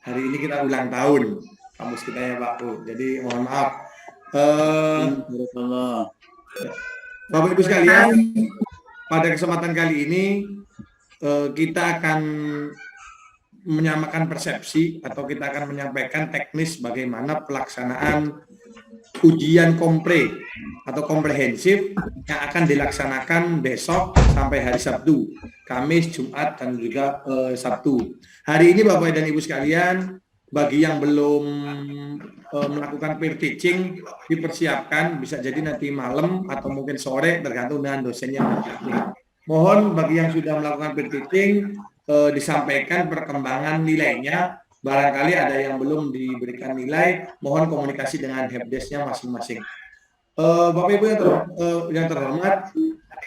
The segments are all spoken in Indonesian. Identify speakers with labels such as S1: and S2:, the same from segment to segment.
S1: Hari ini kita ulang tahun kampus kita ya Pak Bu. Jadi mohon maaf. Bapak Ibu sekalian, pada kesempatan kali ini kita akan menyamakan persepsi atau kita akan menyampaikan teknis bagaimana pelaksanaan ujian kompre atau komprehensif yang akan dilaksanakan besok sampai hari Sabtu, Kamis, Jumat, dan juga Sabtu. Hari ini Bapak dan Ibu sekalian, bagi yang belum melakukan peer teaching, dipersiapkan, bisa jadi nanti malam atau mungkin sore, tergantung dengan dosennya. Mohon bagi yang sudah melakukan peer teaching, disampaikan perkembangan nilainya. Barangkali ada yang belum diberikan nilai, mohon komunikasi dengan helpdesk-nya masing-masing. Bapak Ibu yang terhormat,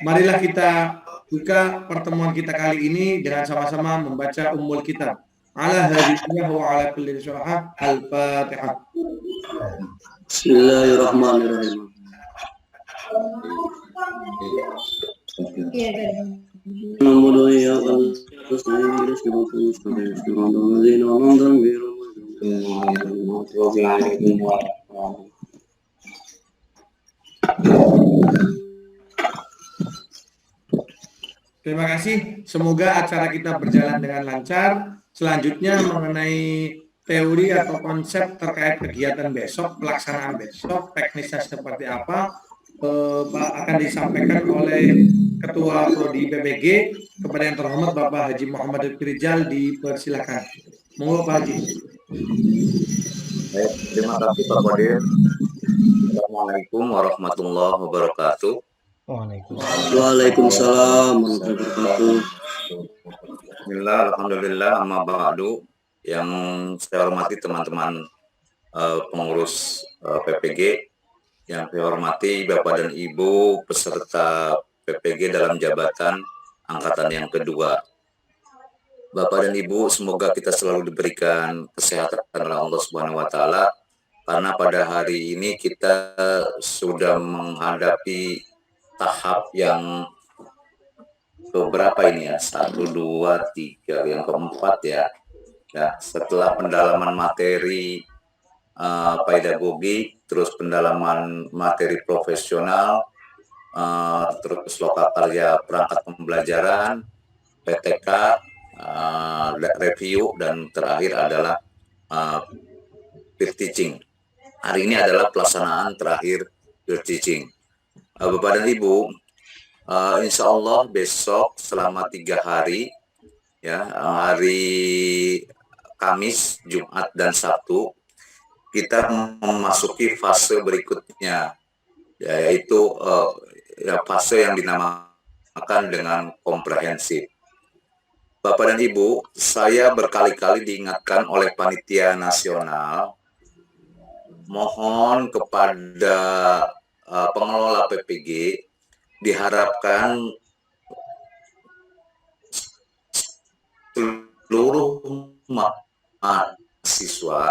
S1: marilah kita buka pertemuan kita kali ini dengan sama-sama membaca Ummul Kitab. Ala hadhihi wa ala kulli syurah al-Fatihah.
S2: Bismillahirrahmanirrahim.
S1: Terima kasih. Semoga acara kita berjalan dengan lancar. Selanjutnya mengenai teori atau konsep terkait kegiatan besok, pelaksanaan besok, teknisnya seperti apa, akan disampaikan oleh Ketua Prodi PPG. Kepada yang terhormat Bapak Haji Muhammad Rizal, dipersilakan. Monggo Pak Haji.
S3: Baik, terima kasih Pak Kodir. Assalamualaikum warahmatullahi wabarakatuh.
S2: Waalaikumsalam warahmatullahi wabarakatuh.
S3: Bismillah, alhamdulillah, amma ba'du. Yang saya hormati teman-teman pengurus PPG, yang saya hormati Bapak dan Ibu peserta PPG dalam jabatan angkatan yang kedua. Bapak dan Ibu, semoga kita selalu diberikan kesehatan oleh Allah Subhanahu wa taala, karena pada hari ini kita sudah menghadapi tahap yang keberapa ini ya? 1, 2, 3, yang keempat ya. Ya, setelah pendalaman materi pedagogi, terus pendalaman materi profesional, terus lokakarya perangkat pembelajaran, PTK, review, dan terakhir adalah peer teaching. Hari ini adalah pelaksanaan terakhir peer teaching. Bapak dan Ibu, insya Allah besok selama 3 hari, ya, hari Kamis, Jumat, dan Sabtu, kita memasuki fase berikutnya, yaitu fase yang dinamakan dengan komprehensif. Bapak dan Ibu, saya berkali-kali diingatkan oleh panitia nasional, mohon kepada pengelola PPG, diharapkan seluruh mahasiswa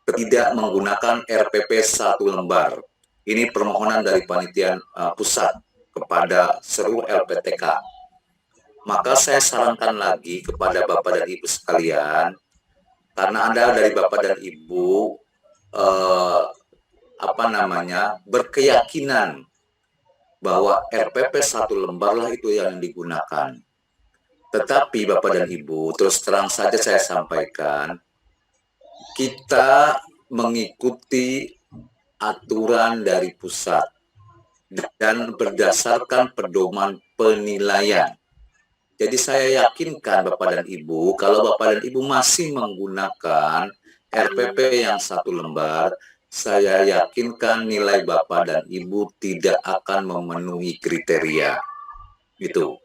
S3: tidak menggunakan RPP 1 lembar. Ini permohonan dari panitia pusat kepada seluruh LPTK. Maka saya sarankan lagi kepada Bapak dan Ibu sekalian, karena Anda dari Bapak dan Ibu berkeyakinan bahwa RPP 1 lembar lah itu yang digunakan. Tetapi Bapak dan Ibu, terus terang saja saya sampaikan, kita mengikuti aturan dari pusat dan berdasarkan pedoman penilaian. Jadi saya yakinkan Bapak dan Ibu, kalau Bapak dan Ibu masih menggunakan RPP yang 1 lembar, saya yakinkan nilai Bapak dan Ibu tidak akan memenuhi kriteria. Gitu.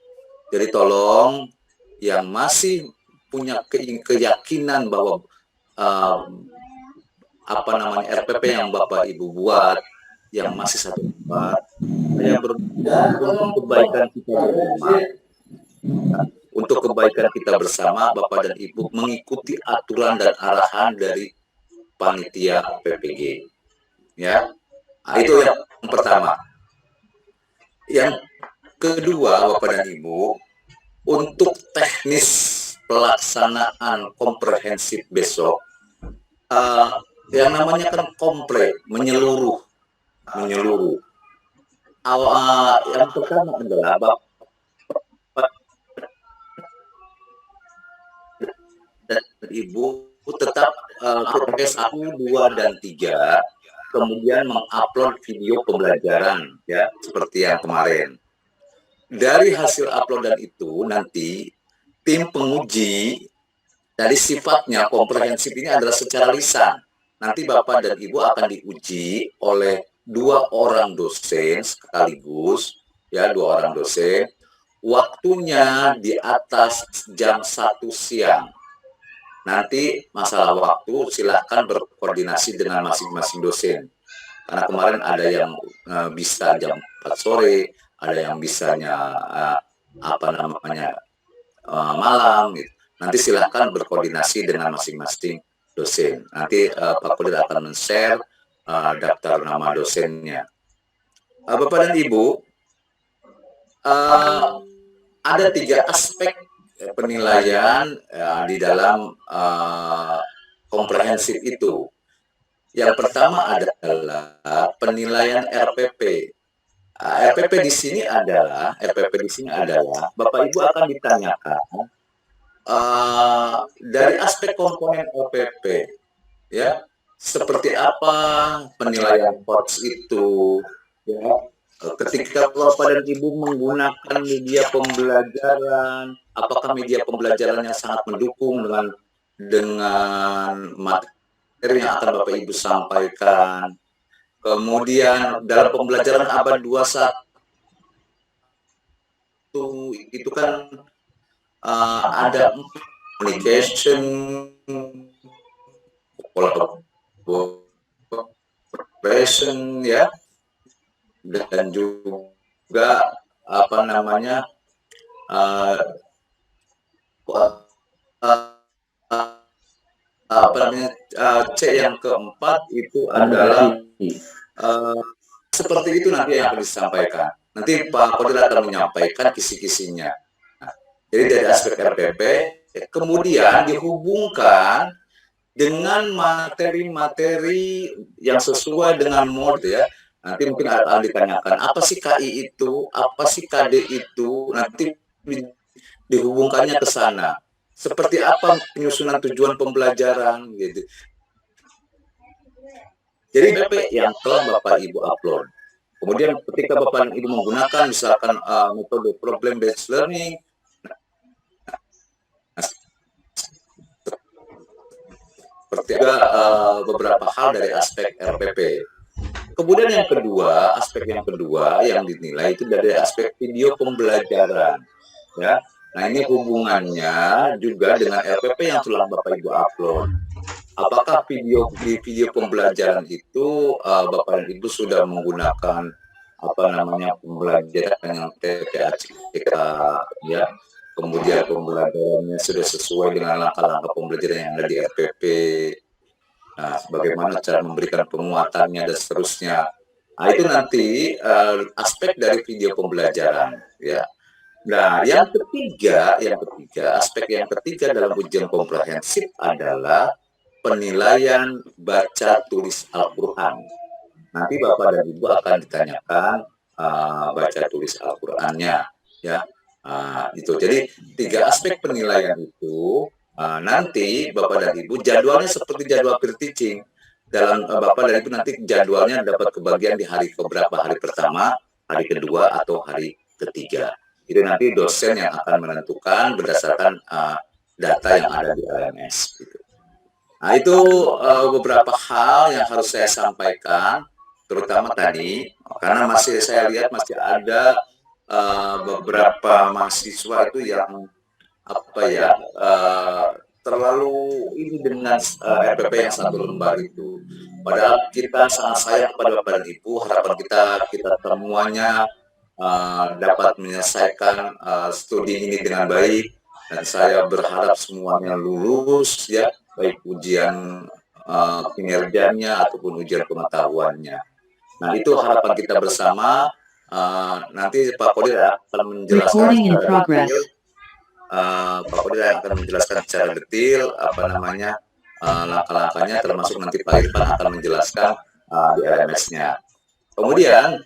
S3: Jadi tolong yang masih punya keyakinan bahwa RPP yang Bapak Ibu buat yang masih 1 lembar, saya berdoa untuk kebaikan kita bersama. Untuk kebaikan kita bersama, Bapak dan Ibu mengikuti aturan dan arahan dari panitia PPG. Ya, itu yang pertama. Yang kedua, Bapak dan Ibu, untuk teknis pelaksanaan komprehensif besok, yang namanya kan komplek, menyeluruh. Yang pertama adalah Bapak dan Ibu tetap progres 1, 2, dan 3, kemudian mengupload video pembelajaran, ya, seperti yang kemarin. Dari hasil uploadan itu nanti tim penguji dari sifatnya komprehensif ini adalah secara lisan. Nanti Bapak dan Ibu akan diuji oleh 2 orang dosen sekaligus, ya, 2 orang dosen. Waktunya di atas jam 1 siang. Nanti masalah waktu silahkan berkoordinasi dengan masing-masing dosen. Karena kemarin ada yang bisa jam 4 sore, ada yang bisanya malam. Gitu. Nanti silahkan berkoordinasi dengan masing-masing dosen. Nanti Pak Kodir akan men-share daftar nama dosennya. Bapak dan Ibu, ada 3 aspek penilaian di dalam komprehensif itu. Yang pertama adalah penilaian RPP. RPP di sini adalah Bapak Ibu akan ditanyakan dari aspek komponen RPP, ya, seperti apa penilaian POTS itu, ya. Ketika Bapak dan Ibu menggunakan media pembelajaran, apakah media pembelajarannya sangat mendukung dengan materi yang akan Bapak Ibu sampaikan. Kemudian dalam pembelajaran abad 21 itu kan ada communication, collaboration, ya, dan juga C yang keempat itu adalah seperti itu nanti yang akan disampaikan. Nanti Pak Kodir akan menyampaikan kisi-kisinya. Jadi dari aspek RPP, kemudian dihubungkan dengan materi-materi yang sesuai dengan mode, ya. Nanti mungkin akan ditanyakan, apa sih KI itu, apa sih KD itu, nanti dihubungkannya ke sana. Seperti apa penyusunan tujuan pembelajaran, gitu. Jadi BP yang telah Bapak Ibu upload. Kemudian ketika Bapak dan Ibu menggunakan misalkan metode problem based learning, seperti beberapa hal dari aspek RPP. Kemudian yang kedua, aspek yang kedua yang dinilai itu dari aspek video pembelajaran, ya. Nah, ini hubungannya juga dengan RPP yang telah Bapak Ibu upload. Apakah video pembelajaran itu Bapak dan Ibu sudah menggunakan pembelajaran yang TPACK, ya. Kemudian pembelajarannya sudah sesuai dengan langkah-langkah pembelajaran yang ada di RPP. Nah, bagaimana cara memberikan penguatannya dan seterusnya. Nah, itu nanti aspek dari video pembelajaran, ya. Nah, yang ketiga, aspek yang ketiga dalam ujian komprehensif adalah penilaian baca tulis Al-Quran. Nanti Bapak dan Ibu akan ditanyakan baca tulis Al-Qurannya, ya. Itu. Jadi 3 aspek penilaian itu. Nanti Bapak dan Ibu jadwalnya seperti jadwal peer teaching. Dalam Bapak dan Ibu nanti jadwalnya dapat kebagian di hari keberapa, hari pertama, hari kedua, atau hari ketiga. Itu nanti dosen yang akan menentukan berdasarkan data yang ada di LMS. Gitu. Nah, itu beberapa hal yang harus saya sampaikan, terutama tadi, karena saya lihat masih ada beberapa mahasiswa itu yang terlalu ini dengan RPP yang 1 lembar itu. Padahal kita sangat sayang kepada Bapak dan Ibu, harapan kita semuanya dapat menyelesaikan studi ini dengan baik, dan saya berharap semuanya lulus, ya, baik ujian kinerjanya ataupun ujian pengetahuannya. Nah, itu harapan kita bersama. Nanti Pak Kodir akan menjelaskan Pak Kodir akan menjelaskan secara detail langkah-langkahnya, termasuk nanti Pak Irfan akan menjelaskan di LMS-nya. Kemudian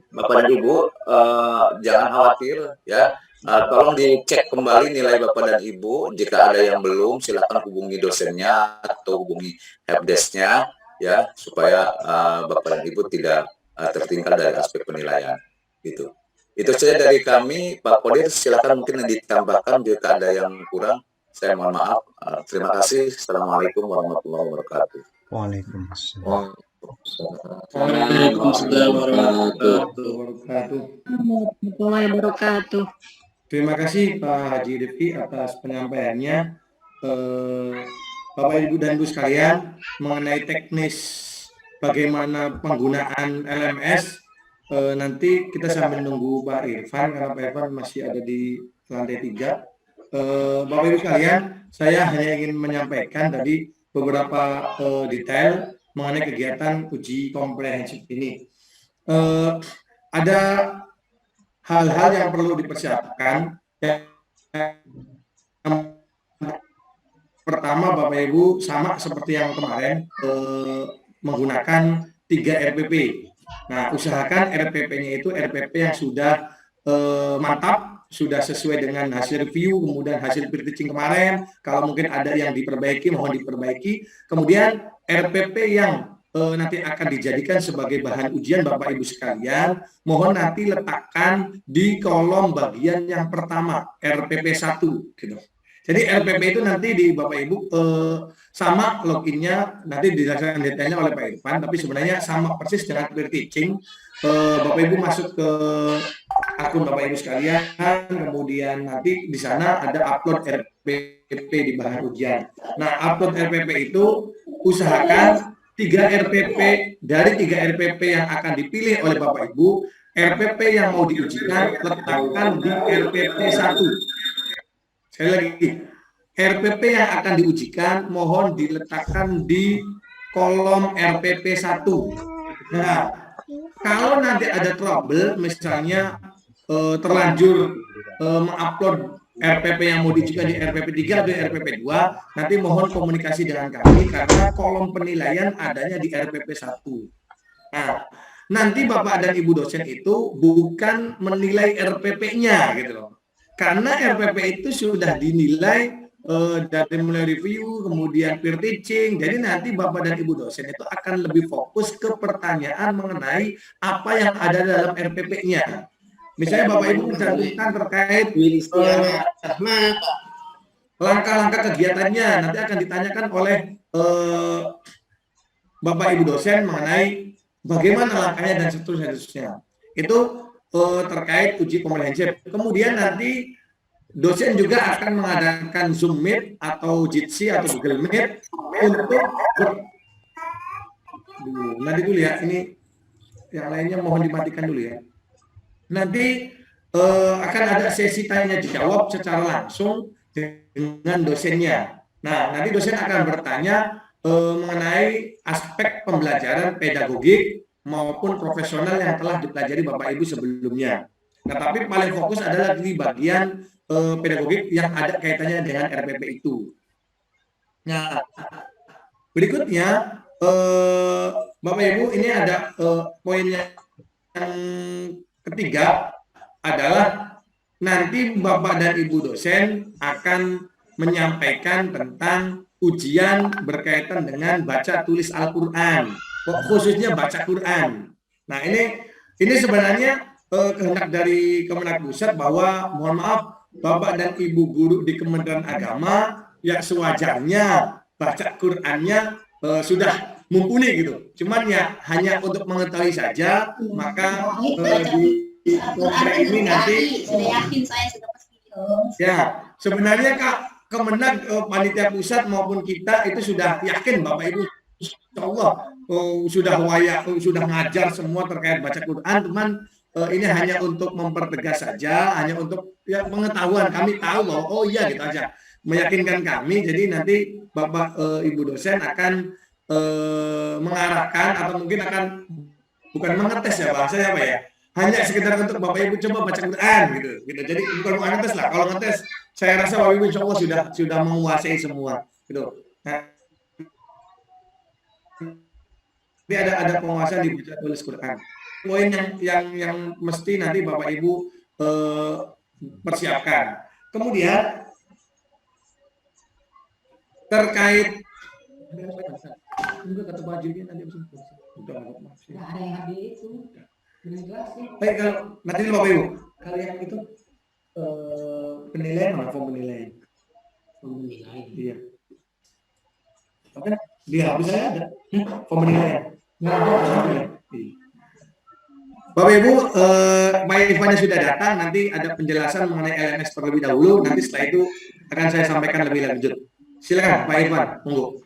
S3: Bapak dan Ibu jangan khawatir ya. Tolong dicek kembali nilai Bapak dan Ibu. Jika ada yang belum, silakan hubungi dosennya atau hubungi helpdesk-nya ya, supaya Bapak dan Ibu tidak tertinggal dari aspek penilaian. Gitu. Itu saja dari kami, Pak Kodir. Silakan mungkin ditambahkan jika ada yang kurang. Saya mohon maaf. Terima kasih. Assalamualaikum warahmatullahi wabarakatuh.
S4: Waalaikumsalam.
S2: Waalaikumsalam warahmatullahi
S5: Warahmatullahi wabarakatuh.
S1: Terima kasih Pak Haji Rifki atas penyampaiannya. Bapak Ibu dan Ibu sekalian, mengenai teknis bagaimana penggunaan LMS, nanti kita sambil nunggu Pak Irfan, karena Pak Irfan masih ada di lantai 3. Bapak Ibu sekalian, saya hanya ingin menyampaikan tadi beberapa detail mengenai kegiatan uji komprehensif ini. Ada hal-hal yang perlu dipersiapkan. Pertama, Bapak Ibu, sama seperti yang kemarin, menggunakan 3 RPP. Nah, usahakan RPP-nya itu RPP yang sudah mantap, sudah sesuai dengan hasil review, kemudian hasil pre-teaching kemarin. Kalau mungkin ada yang diperbaiki, mohon diperbaiki. Kemudian RPP yang nanti akan dijadikan sebagai bahan ujian Bapak Ibu sekalian, mohon nanti letakkan di kolom bagian yang pertama, RPP 1 gitu. Jadi RPP itu nanti di Bapak Ibu sama loginnya, nanti dijelaskan detailnya oleh Pak Irfan, tapi sebenarnya sama persis dengan pre-teaching. Bapak Ibu masuk ke akun Bapak Ibu sekalian, kemudian nanti di sana ada upload RPP di bahan ujian. Nah, upload RPP itu usahakan 3 RPP dari 3 RPP yang akan dipilih oleh Bapak Ibu, RPP yang mau diujikan letakkan di RPP 1. Sekali lagi, RPP yang akan diujikan mohon diletakkan di kolom RPP 1. Nah, kalau nanti ada trouble, misalnya terlanjur mengupload RPP yang mau diujikan di RPP 3 atau RPP 2, nanti mohon komunikasi dengan kami karena kolom penilaian adanya di RPP 1. Nah, nanti Bapak dan Ibu dosen itu bukan menilai RPP-nya gitu loh. Karena RPP itu sudah dinilai dari mulai review, kemudian peer teaching. Jadi nanti Bapak dan Ibu dosen itu akan lebih fokus ke pertanyaan mengenai apa yang ada dalam RPP-nya. Misalnya Bapak Ibu mencantumkan terkait langkah-langkah kegiatannya, nanti akan ditanyakan oleh Bapak Ibu dosen mengenai bagaimana langkahnya dan seterusnya. Itu terkait uji komprehensif. Kemudian nanti dosen juga akan mengadakan Zoom Meet atau Jitsi atau Google Meet untuk nanti dulu ya, ini yang lainnya mohon dimatikan dulu ya. Nanti akan ada sesi tanya jawab secara langsung dengan dosennya. Nah, nanti dosen akan bertanya mengenai aspek pembelajaran pedagogik maupun profesional yang telah dipelajari Bapak Ibu sebelumnya. Nah, tapi paling fokus adalah di bagian pedagogik yang ada kaitannya dengan RPP itu. Nah, berikutnya Bapak Ibu, ini ada poinnya yang ketiga adalah nanti Bapak dan Ibu dosen akan menyampaikan tentang ujian berkaitan dengan baca tulis Al-Quran, khususnya baca Quran. Nah, ini sebenarnya kehendak dari Kemendikbud bahwa mohon maaf Bapak dan Ibu guru di Kementerian Agama ya sewajarnya baca Qurannya sudah mumpuni gitu. Cuman ya hanya untuk mengetahui saja, maka di komplek ini nanti ya sebenarnya Kak Kemenag, panitia pusat maupun kita itu sudah yakin Bapak Ibu insyaallah sudah ngajar semua terkait baca Quran, cuman ini hanya untuk mempertegas saja, hanya untuk ya pengetahuan, kami tahu bahwa oh iya gitu aja, meyakinkan kami. Jadi nanti Bapak Ibu dosen akan mengarahkan atau mungkin akan bukan mengetes ya bahasanya apa ya, hanya sekedar untuk Bapak Ibu coba baca Quran gitu. Jadi bukan mengetes lah, kalau ngetes saya rasa Bapak Ibu insya Allah sudah menguasai semua. Gitu. Nah, ini ada penguasaan di baca tulis Quran. Poin yang mesti nanti Bapak Ibu persiapkan. Kemudian terkait enggak kata bajunya nanti udah ada yang habis itu. Baik, kalau nanti Bapak Ibu, kalau yang itu penilaian mana form penilaian? Form penilaian. Iya. Oke, dia habis saya ada form penilaian. Nggak ada. Bapak Ibu, Pak Irfan sudah datang, nanti ada penjelasan mengenai LMS terlebih dahulu, nanti setelah itu akan saya sampaikan lebih lanjut. Silakan Pak Irfan, monggo.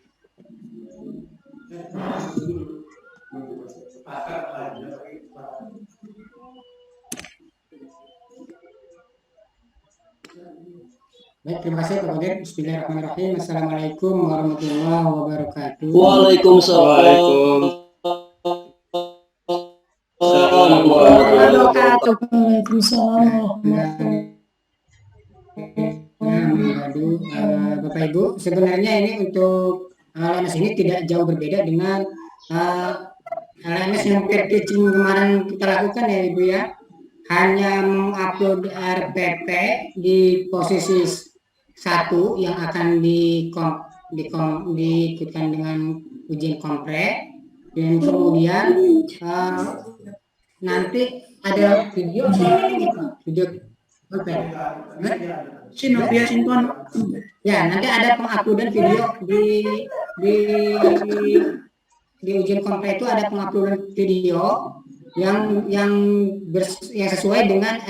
S6: Baik, terima kasih Pak Qadir. Bismillahirrahmanirrahim. Assalamualaikum warahmatullahi wabarakatuh.
S2: Waalaikumsalam.
S6: Bapak Ibu, sebenarnya ini untuk LMS ini tidak jauh berbeda dengan LMS yang teaching kemarin kita lakukan ya Ibu ya. Hanya mengupload RPP di posisi 1 yang akan diikutkan dengan ujian kompre, dan kemudian nanti ada video ya, nanti ada penguploadan video di ujian kompre itu ada penguploadan video yang sesuai dengan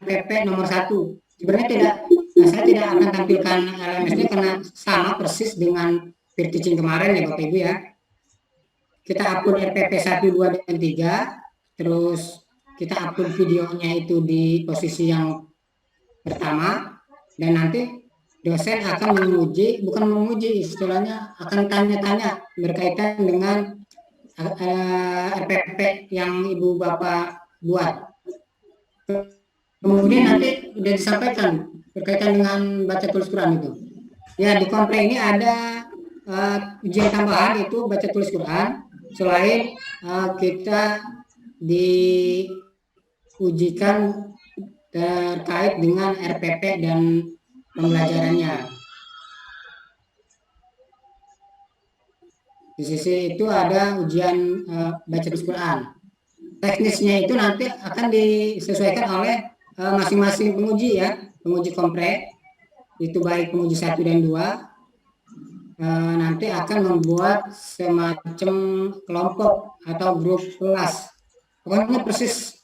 S6: RPP nomor 1. Sebenarnya saya tidak akan tampilkan LMS-nya karena sama persis dengan peer teaching kemarin ya Bapak Ibu ya. Kita upload RPP 1, 2, dan 3, terus kita upload videonya itu di posisi yang pertama, dan nanti dosen akan bukan menguji, istilahnya akan tanya-tanya berkaitan dengan RPP yang Ibu Bapak buat. Kemudian nanti sudah disampaikan berkaitan dengan baca tulis Quran itu. Ya, di kompre ini ada ujian tambahan itu baca tulis Quran. Selain kita diujikan terkait dengan RPP dan pembelajarannya. Di sisi itu ada ujian baca tulis Quran. Teknisnya itu nanti akan disesuaikan oleh masing-masing penguji ya, penguji kompre itu baik penguji 1 dan 2 nanti akan membuat semacam kelompok atau grup kelas. Pokoknya persis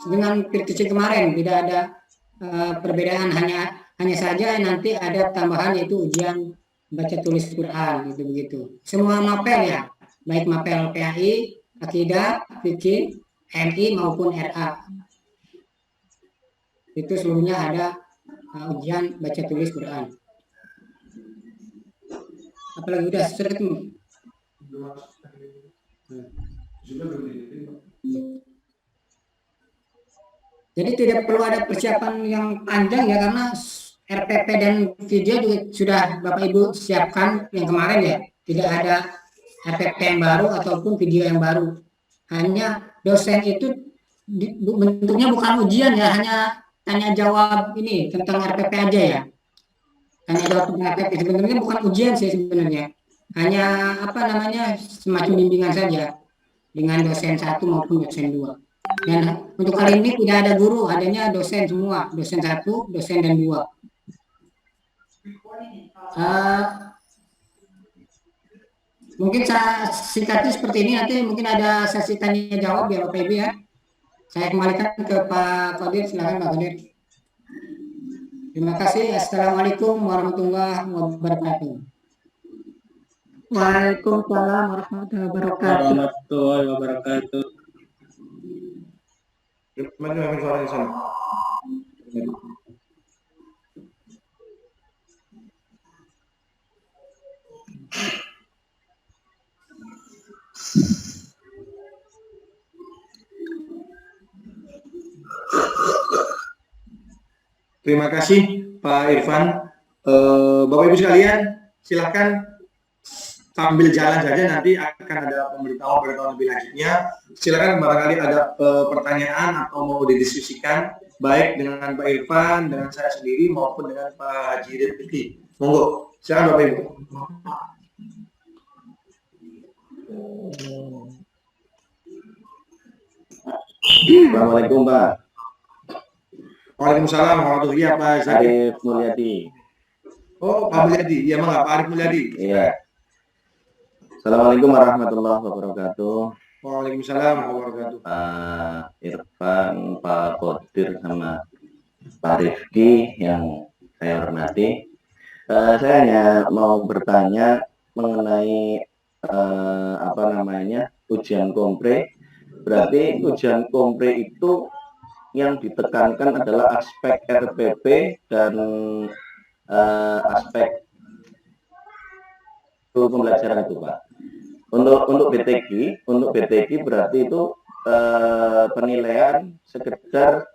S6: dengan peer teaching kemarin, tidak ada perbedaan, hanya saja nanti ada tambahan yaitu ujian baca tulis Quran begitu. Semua mapel ya, baik mapel PAI, Akidah, Fikih, MI maupun RA. Itu seluruhnya ada ujian baca tulis Quran. Apalagi sudah ketemu. Jadi tidak perlu ada persiapan yang panjang ya, karena RPP dan video juga sudah Bapak Ibu siapkan yang kemarin ya. Tidak ada RPP yang baru ataupun video yang baru. Hanya dosen itu bentuknya bukan ujian ya, hanya tanya jawab ini tentang RPP aja ya. Tanya jawab tentang RPP sebenarnya bukan ujian sih sebenarnya. Hanya semacam bimbingan saja dengan dosen 1 maupun dosen 2. Dan untuk kali ini tidak ada guru, adanya dosen semua, dosen 1, dosen dan 2. Mungkin singkatnya seperti ini, nanti mungkin ada sesi tanya jawab ya Bapak Ibu ya. Saya kembalikan ke Pak Qadir, silakan Pak Qadir. Terima kasih. Assalamualaikum warahmatullahi wabarakatuh.
S5: Waalaikumsalam warahmatullahi wabarakatuh.
S1: Gimana suara di sana? Terima kasih Pak Irfan. Bapak Ibu sekalian, silahkan sambil jalan saja, nanti akan ada pemberitahuan lebih lanjutnya. Silakan barangkali ada pertanyaan atau mau didiskusikan baik dengan Pak Irfan, dengan saya sendiri maupun dengan Pak Haji Rizky. Monggo, silakan Bapak Ibu.
S7: Assalamualaikum Pak.
S1: Waalaikumsalam warahmatullahi wabarakatuh. Pak
S7: Arif Mulyadi.
S1: Oh, Pak Mulyadi. Iya, Pak Arif Mulyadi.
S7: Iya. Assalamualaikum warahmatullahi wabarakatuh.
S1: Waalaikumsalam warahmatullahi wabarakatuh.
S7: Pak Irfan, Pak Kodir, sama Pak Rifki yang saya hormati. Saya hanya mau bertanya mengenai ujian kompre. Berarti ujian kompre itu yang ditekankan adalah aspek RPP dan aspek pembelajaran itu, Pak. Untuk BTG berarti itu penilaian sekedar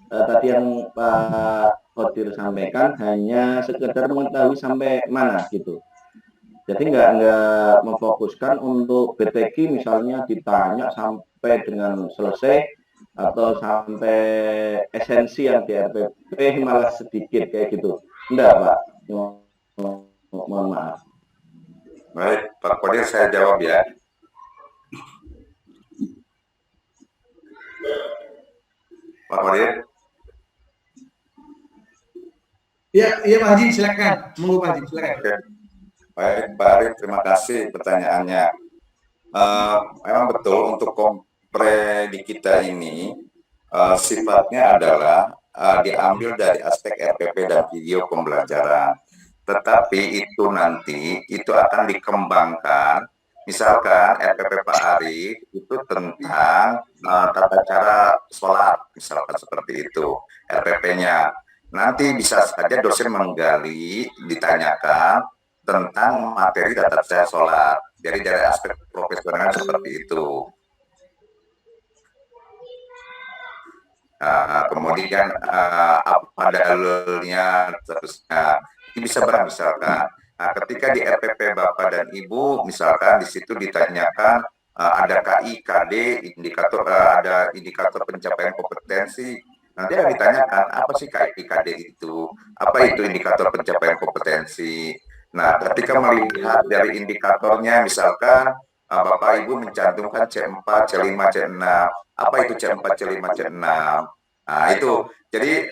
S7: tadi yang Pak Kodir sampaikan hanya sekedar mengetahui sampai mana gitu. Jadi nggak memfokuskan untuk BTG misalnya ditanya sampai dengan selesai atau sampai esensi yang di RPP malah sedikit kayak gitu. Enggak, Pak. Mohon maaf.
S3: Baik, Pak Kodir saya jawab ya. Pak Kodir.
S1: Iya, Pak Haji, silakan. Monggo Pak Haji, silakan.
S3: Oke. Baik, Pak Arif, terima kasih pertanyaannya. Memang betul untuk kompre di kita ini sifatnya adalah diambil dari aspek RPP dan video pembelajaran. Tetapi itu nanti itu akan dikembangkan. Misalkan RPP Pak Arif itu tentang tata cara sholat, misalkan seperti itu RPP-nya. Nanti bisa saja dosen menggali, ditanyakan tentang materi tata cara sholat. Jadi dari aspek profesional seperti itu. Kemudian apa dalilnya terusnya ini bisa misalkan. Ketika di RPP Bapak dan Ibu, misalkan di situ ditanyakan ada KI, KD, indikator ada indikator pencapaian kompetensi. Nanti akan ditanyakan apa sih KI, KD itu? Apa itu indikator pencapaian kompetensi? Nah, ketika melihat dari indikatornya, misalkan Bapak Ibu mencantumkan C4, C5, C6. Apa itu C4, C5, C6? Nah, itu. Jadi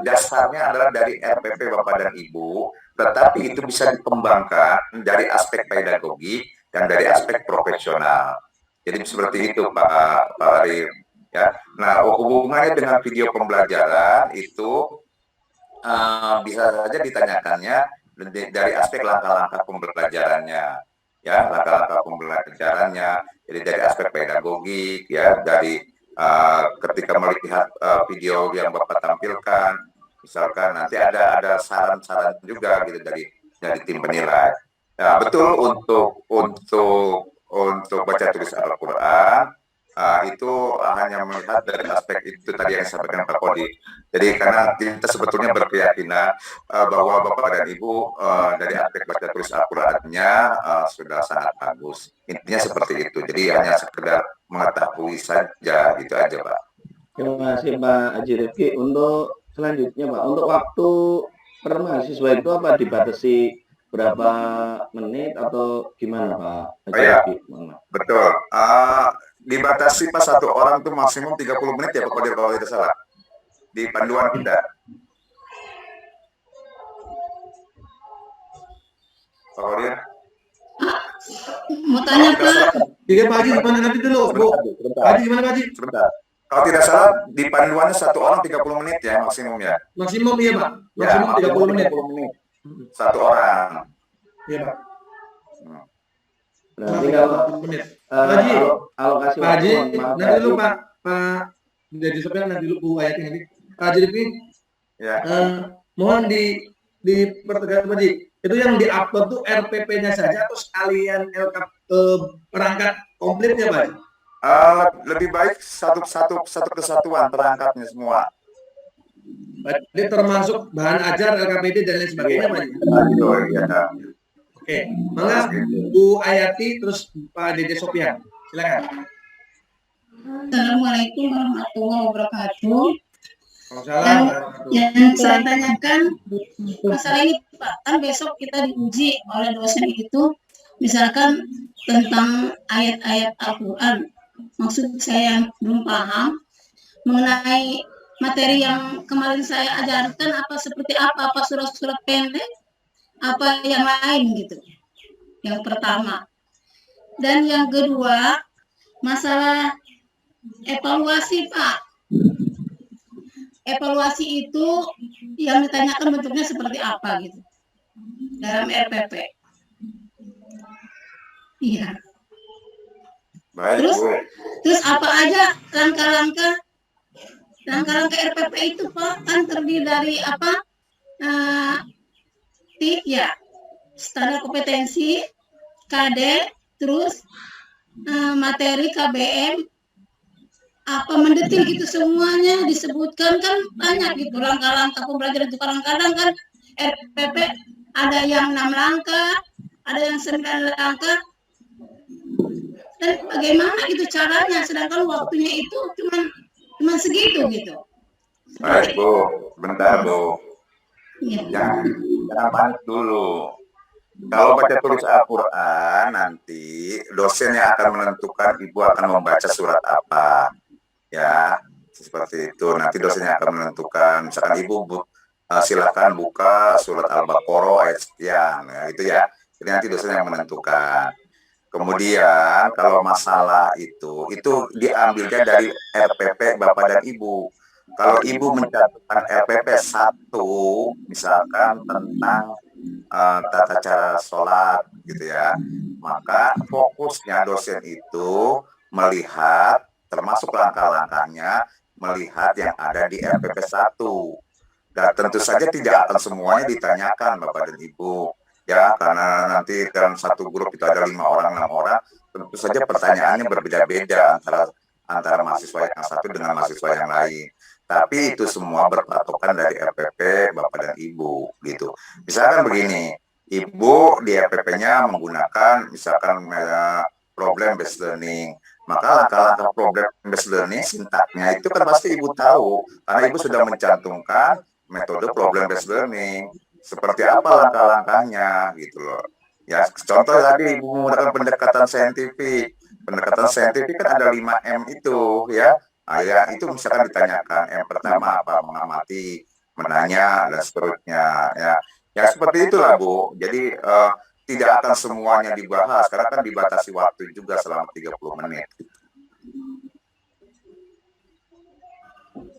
S3: dasarnya adalah dari RPP Bapak dan Ibu, tetapi itu bisa dikembangkan dari aspek pedagogi dan dari aspek profesional. Jadi seperti itu Pak Arif. Ya. Nah, hubungannya dengan video pembelajaran itu bisa saja ditanyakannya dari aspek langkah-langkah pembelajarannya, ya langkah-langkah pembelajarannya. Jadi dari aspek pedagogik, ya dari ketika melihat video yang Bapak tampilkan, misalkan nanti ada saran-saran juga gitu dari tim penilai. Nah, betul untuk baca tulis Al-Quran itu hanya melihat dari aspek itu tadi yang disampaikan Pak Kodi. Jadi karena kita sebetulnya berkeyakinan bahwa Bapak dan Ibu dari aspek baca tulis Al-Qurannya sudah sangat bagus. Intinya seperti itu. Jadi hanya sekedar mengetahui saja, gitu aja Pak.
S7: Terima kasih Pak Haji Rifki. Untuk selanjutnya Pak, untuk waktu per mahasiswa itu apa dibatasi berapa menit atau gimana Pak Haji Rifki?
S3: Betul. Dibatasi Pak satu orang itu maksimum 30 menit ya Pak Kodir kalau tidak salah. Di panduan kita. Pak Kodir.
S5: Mau tanya Pak?
S1: Iya Pak Haji, gimana nanti dulu Bu? Pak Haji gimana Pak Haji?
S3: Sebentar. Kalau tidak salah di panduannya satu orang 30 menit ya maksimum ya.
S1: Maksimum iya Pak. Maksimum
S3: ya,
S1: 30 menit.
S3: Satu orang.
S1: Iya Pak.
S7: Berarti kalau
S1: Haji,
S7: alokasi
S1: Pak Haji,
S7: waktu,
S1: nanti dulu Pak jadi sampai nanti dulu Bu ayatnya nanti. Pak Haji Rifki,
S3: Ya.
S1: mohon dipertegas Pak Haji. Itu yang diupload tuh RPP-nya saja atau sekalian perangkat komplitnya Pak Haji?
S3: Lebih baik satu kesatuan perangkatnya semua.
S1: Berarti termasuk bahan ajar LKPD dan lain sebagainya, Pak.
S3: Oh, iya.
S1: Oke, maka Bu Ayati terus Pak Dede Sopian, silakan.
S5: Assalamualaikum warahmatullahi wabarakatuh.
S1: Waalaikumsalam.
S5: Yang saya tanyakan masalah ini Pak, kan besok kita diuji oleh dosen itu, misalkan tentang ayat-ayat Al-Quran. Maksud saya yang belum paham mengenai materi yang kemarin saya ajarkan apa seperti apa surat-surat pendek, apa yang lain gitu. Yang pertama. Dan yang kedua, masalah evaluasi Pak. Evaluasi itu yang ditanyakan bentuknya seperti apa gitu dalam RPP. Iya.
S3: Baik,
S5: Terus apa aja langkah-langkah RPP itu Pak, kan terdiri dari apa? TIK ya, standar kompetensi, KD, terus materi KBM, apa mendetil gitu semuanya disebutkan kan banyak gitu langkah-langkah pembelajaran itu. Kadang-kadang kan RPP ada yang 6 langkah, ada yang 9 langkah, dan bagaimana gitu caranya, sedangkan waktunya itu cuma segitu gitu.
S3: Baik Bu, bentar Bu.
S5: Ya.
S3: Jangan panik dulu. Kalau baca tulis Al-Quran nanti dosen yang akan menentukan Ibu akan membaca surat apa. Ya, seperti itu. Nanti dosen yang akan menentukan. Misalkan Ibu silakan buka surat Al-Baqarah ayat sekian. Ya, gitu ya. Jadi nanti dosen yang menentukan. Kemudian kalau masalah itu diambilnya dari RPP Bapak dan Ibu. Kalau Ibu mencatatkan RPP 1 misalkan tentang tata cara sholat gitu ya, maka fokusnya dosen itu melihat termasuk langkah-langkahnya, melihat yang ada di RPP 1. Dan tentu saja tidak akan semuanya ditanyakan Bapak dan Ibu. Ya, karena nanti dalam satu grup itu ada 5 orang, 6 orang, tentu saja pertanyaannya berbeda-beda antara mahasiswa yang satu dengan mahasiswa yang lain. Tapi itu semua berpatokan dari RPP Bapak dan Ibu gitu. Misalkan begini, Ibu di RPP-nya menggunakan misalkan problem based learning, maka langkah-langkah problem based learning sintaknya itu kan pasti Ibu tahu karena Ibu sudah mencantumkan metode problem based learning. Seperti apa langkah-langkahnya gitu loh. Ya, contoh tadi Ibu menggunakan pendekatan saintifik. Pendekatan saintifik kan ada 5M itu ya. Nah, ya itu misalkan ditanyakan yang pertama apa, mengamati, menanya dan seterusnya ya. Ya seperti itulah Bu. Jadi tidak akan semuanya dibahas karena kan dibatasi waktu juga selama 30 menit.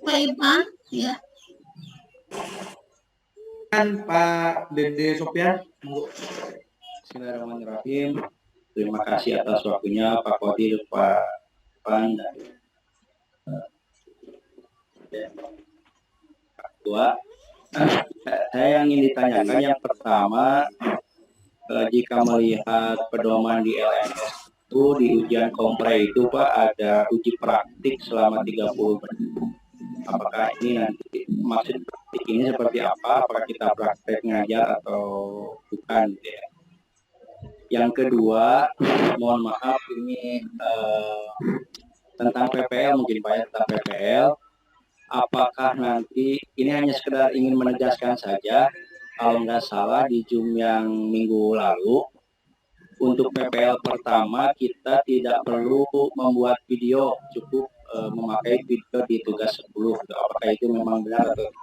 S5: Pak Irfan, ya.
S1: Pak Dede Sopian.
S2: Bismillahirrahmanirrahim. Terima kasih atas waktunya Pak Kodir, Pak Pan, dan Pak Ketua. Saya yang ingin ditanyakan yang pertama, jika melihat pedoman di LMS itu di ujian kompre itu Pak ada uji praktik selama 30 menit. Apakah ini nanti maksud praktik ini seperti apa? Apakah kita praktek ngajar atau bukan? Ya. Yang kedua, mohon maaf ini tentang PPL mungkin Pak ya, tentang PPL. Apakah nanti ini hanya sekedar ingin menegaskan saja, kalau nggak salah di Zoom yang minggu lalu untuk PPL pertama kita tidak perlu membuat video, cukup memakai video di tugas 10. Apakah itu memang benar atau tidak?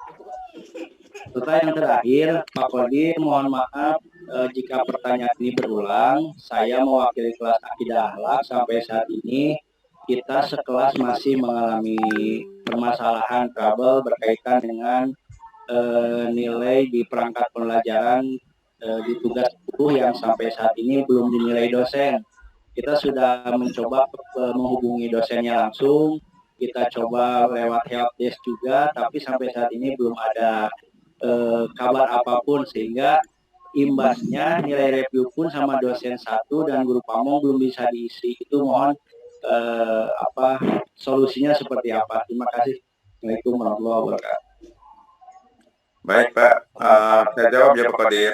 S2: Serta yang terakhir, Pak Kodir, mohon maaf jika pertanyaan ini berulang. Saya mewakili kelas Akidah Akhlak sampai saat ini kita sekelas masih mengalami permasalahan trouble berkaitan dengan nilai di perangkat pembelajaran di tugas 10 yang sampai saat ini belum dinilai dosen. Kita sudah mencoba menghubungi dosennya langsung, kita coba lewat helpdesk juga, tapi sampai saat ini belum ada kabar apapun, sehingga imbasnya nilai review pun sama dosen 1 dan guru pamong belum bisa diisi. Itu mohon solusinya seperti apa. Terima kasih. Assalamualaikum warahmatullahi wabarakatuh.
S8: Baik Pak, saya jawab ya Pak Kodir.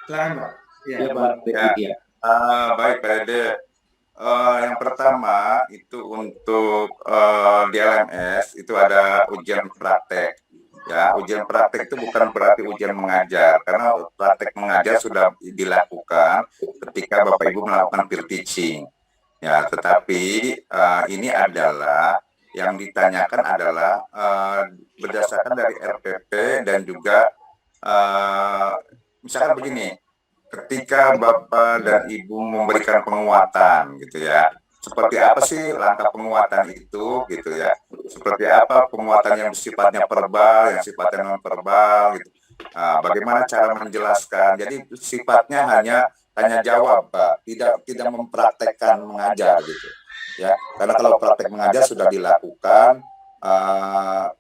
S1: Silakan Pak. Ya.
S2: Ya Pak.
S8: Ya. Baik Pak Ede. Yang pertama itu untuk di LMS itu ada ujian praktek. Ya, ujian praktek itu bukan berarti ujian mengajar, karena praktek mengajar sudah dilakukan ketika Bapak Ibu melakukan peer teaching. Ya, tetapi ini adalah yang ditanyakan adalah berdasarkan dari RPP dan juga misalkan begini, ketika Bapak dan Ibu memberikan penguatan gitu ya, seperti apa sih langkah penguatan itu gitu ya, seperti apa penguatan yang sifatnya verbal, yang sifatnya non verbal gitu, bagaimana cara menjelaskan, jadi sifatnya hanya tanya jawab Pak, tidak mempraktekkan mengajar gitu ya, karena kalau praktek mengajar sudah dilakukan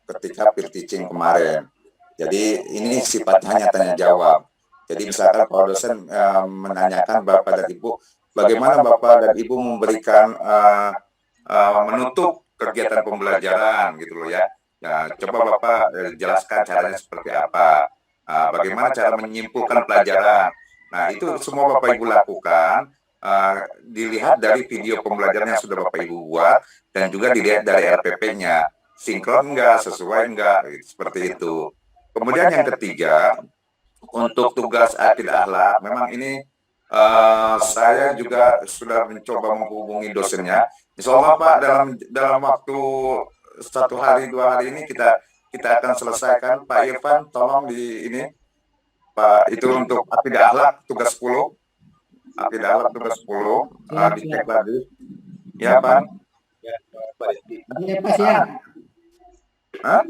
S8: ketika peer teaching kemarin, jadi ini sifatnya hanya tanya jawab. Jadi misalkan kalau dosen menanyakan Bapak dan Ibu, bagaimana Bapak dan Ibu memberikan menutup kegiatan pembelajaran gitu loh ya. Ya, coba Bapak jelaskan caranya seperti apa. Bagaimana cara menyimpulkan pelajaran. Nah, itu semua Bapak Ibu lakukan, dilihat dari video pembelajaran yang sudah Bapak Ibu buat, dan juga dilihat dari RPP-nya. Sinkron enggak, sesuai enggak, gitu, seperti itu. Kemudian yang ketiga, untuk tugas akidah akhlak, memang ini saya juga sudah mencoba menghubungi dosennya. Insya Allah Pak, dalam waktu 1 hari 2 hari ini kita akan selesaikan. Pak Irfan, tolong di ini Pak, itu untuk akidah akhlak tugas 10, akidah akhlak tugas 10 dicek lagi. Ya Pak.
S6: Ya Pak, siap.
S8: Hah?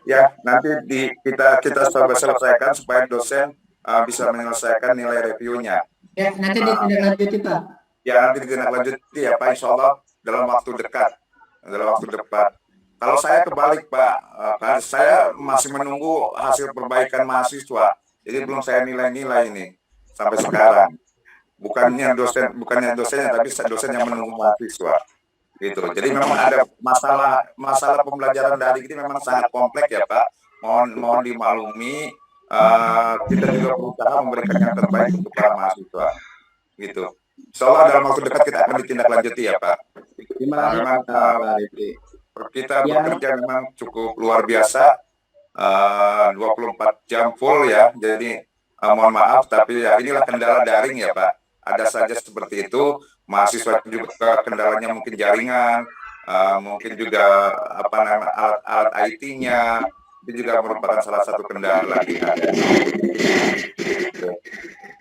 S8: Ya, nanti kita coba selesaikan supaya dosen bisa menyelesaikan nilai reviewnya.
S6: Ya, nanti ditindaklanjuti Pak.
S8: Ya, nanti ditindaklanjuti ya Pak, insya Allah dalam waktu dekat. Kalau saya kebalik Pak, saya masih menunggu hasil perbaikan mahasiswa. Jadi belum saya nilai-nilai ini sampai sekarang. Bukannya dosennya, tapi dosen yang menunggu mahasiswa. Gitu. Jadi memang ada masalah pembelajaran daring ini memang sangat kompleks ya Pak. Mohon dimaklumi, kita juga berusaha memberikan yang terbaik untuk para mahasiswa. Gitu. Insyaallah dalam waktu dekat kita akan ditindaklanjuti ya Pak. Memang kita bekerja memang cukup luar biasa, 24 jam full ya. Jadi mohon maaf, tapi ya inilah kendala daring ya Pak. Ada saja seperti itu. Mahasiswa juga kendalanya mungkin jaringan, mungkin juga alat IT-nya, itu juga merupakan salah satu kendala yang ada.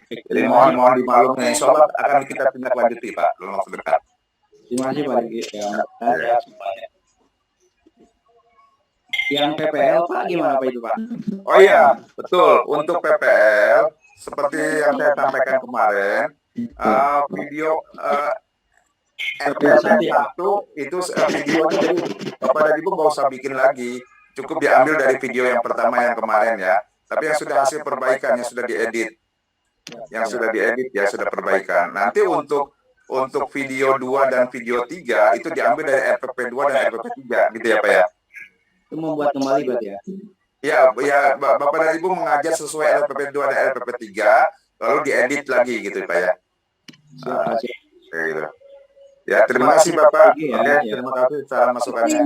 S8: Jadi mohon dimaklumi, insya Allah akan kita tindak lanjuti Pak dalam waktu dekat.
S2: Terima kasih Pak Riki. Yang PPL Pak gimana Pak itu Pak?
S8: Oh iya, betul. Untuk PPL, seperti yang saya sampaikan kemarin, video RPP 1 itu videonya, jadi Bapak dan Ibu nggak usah bikin lagi, cukup diambil dari video yang pertama yang kemarin ya, tapi yang sudah hasil perbaikan, yang sudah diedit, ya sudah perbaikan. Nanti untuk video 2 dan video 3 itu diambil dari RPP 2 dan RPP 3 gitu ya Pak ya.
S2: Itu membuat kembali berarti ya?
S8: Ya, Bapak dan Ibu mengajar sesuai RPP 2 dan RPP 3, lalu diedit lagi gitu Pak ya. Gitu. Ya, terima kasih Bapak. Oke, terima kasih saran masukannya.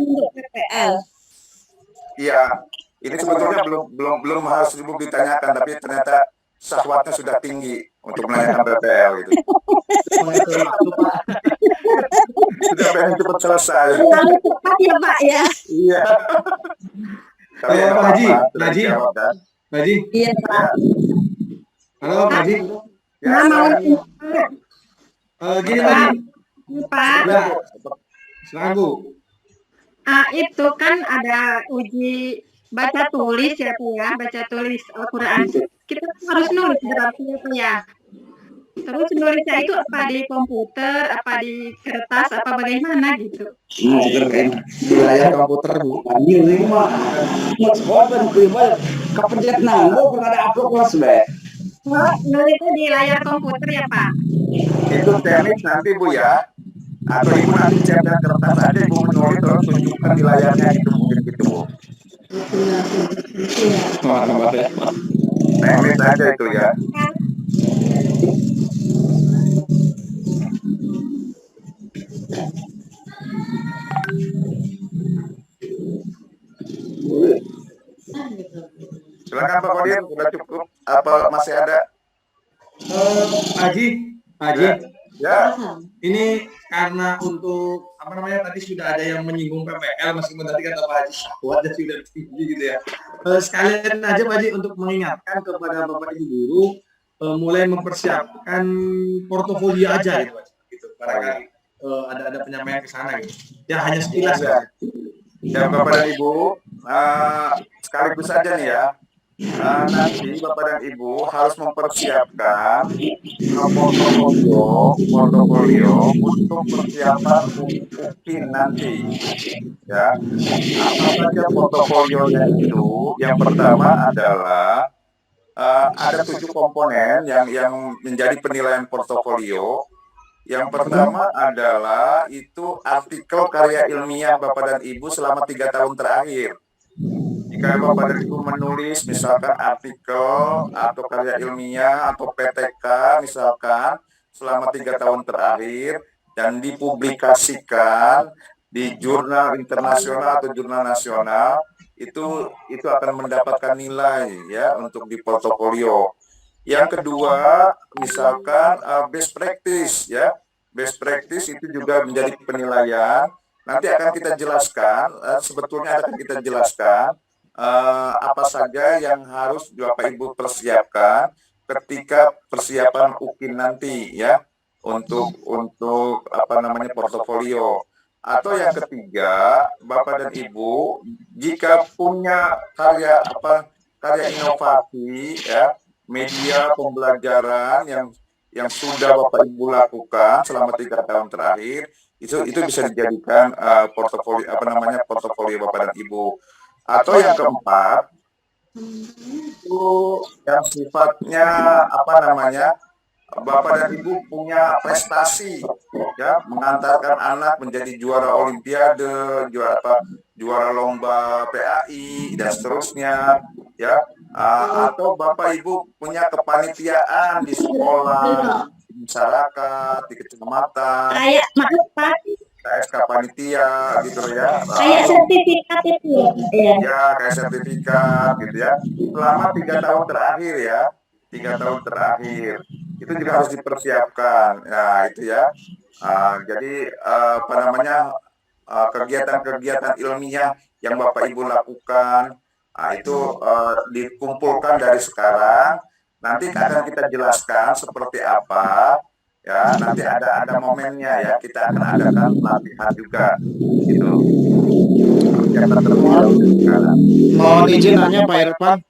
S8: Iya, ini sebetulnya belum harus Ibu ditanyakan, tapi ternyata syahwatnya sudah tinggi untuk menanyakan PPL gitu. Sudah pengen cepat selesai.
S5: Terlalu cepat ya Pak ya.
S8: Iya.
S1: Pak Haji.
S5: Iya Pak.
S1: Halo Pak Haji.
S8: Ya,
S1: Gini Pak.
S9: Pak,
S1: Silakan Bu.
S9: itu kan ada uji baca tulis ya Bu ya, baca tulis Al-Quran. Kita harus nulis berarti ya. Terus nulisnya itu apa di komputer, apa di kertas, apa bagaimana gitu?
S10: Di layar komputer Bu. Ini mah sekolah kepencet nanggo pernah ada upload kelas be.
S9: Oh, nulisnya di layar komputer ya Pak?
S8: Itu teknis nanti Bu ya. Atau ibu nanti siap dan kertas aja ibu menulis terus tunjukkan di layarnya gitu mungkin gitu bu. Teknis aja itu ya. Silakan Pak Kodir, sudah cukup? Apa masih ada?
S1: Haji, Haji,
S8: Ya,
S1: ini karena untuk apa namanya tadi sudah ada yang menyinggung PPL meskipun tadi kata Pak Haji syahwatnya sudah tinggi gitu ya. Sekalian aja Pak Haji untuk mengingatkan kepada Bapak Ibu guru mulai mempersiapkan portofolio aja gitu, Pak. Gitu. Barangkali ada penyampaian ke sana gitu. Ya hanya sekilas ya.
S8: ya Bapak dan Ibu, sekaligus saja nih ya. Nanti Bapak dan Ibu harus mempersiapkan portofolio untuk persiapan UKIN nanti. Ya, apa saja portofolionya itu? Yang pertama adalah ada 7 komponen yang menjadi penilaian portofolio. Yang pertama adalah itu artikel karya ilmiah Bapak dan Ibu selama 3 tahun terakhir. Jika Bapak dan Ibu menulis misalkan artikel atau karya ilmiah atau PTK misalkan selama 3 tahun terakhir dan dipublikasikan di jurnal internasional atau jurnal nasional, itu akan mendapatkan nilai ya untuk di portofolio. Yang kedua, misalkan best practice ya. Best practice itu juga menjadi penilaian. Nanti akan kita jelaskan, sebetulnya akan kita jelaskan apa saja yang harus Bapak Ibu persiapkan ketika persiapan UKIN nanti ya untuk apa namanya portofolio. Atau yang ketiga, Bapak dan Ibu jika punya karya inovasi ya, media pembelajaran yang sudah Bapak Ibu lakukan selama 3 tahun terakhir, itu bisa dijadikan portofolio portofolio Bapak dan Ibu. Atau yang keempat, itu yang sifatnya Bapak dan Ibu punya prestasi ya, mengantarkan anak menjadi juara olimpiade, juara lomba PAI dan seterusnya ya. Atau Bapak Ibu punya kepanitiaan di sekolah, di masyarakat, di kecamatan,
S5: Kayak maaf Pak,
S8: KSK panitia gitu ya.
S5: kayak sertifikat itu.
S8: Ya, kayak sertifikat gitu ya. Selama 3 tahun terakhir ya, 3 tahun terakhir itu juga harus dipersiapkan. Nah, itu ya. Jadi kegiatan-kegiatan ilmiah yang Bapak Ibu lakukan, itu dikumpulkan dari sekarang. Nanti akan kita jelaskan seperti apa. Ya, nanti ada momennya ya. Kita akan adakan pelatihan juga. Gitu. Persiapan terlebih dahulu sekarang.
S7: Mohon izin nanya Pak Irfan.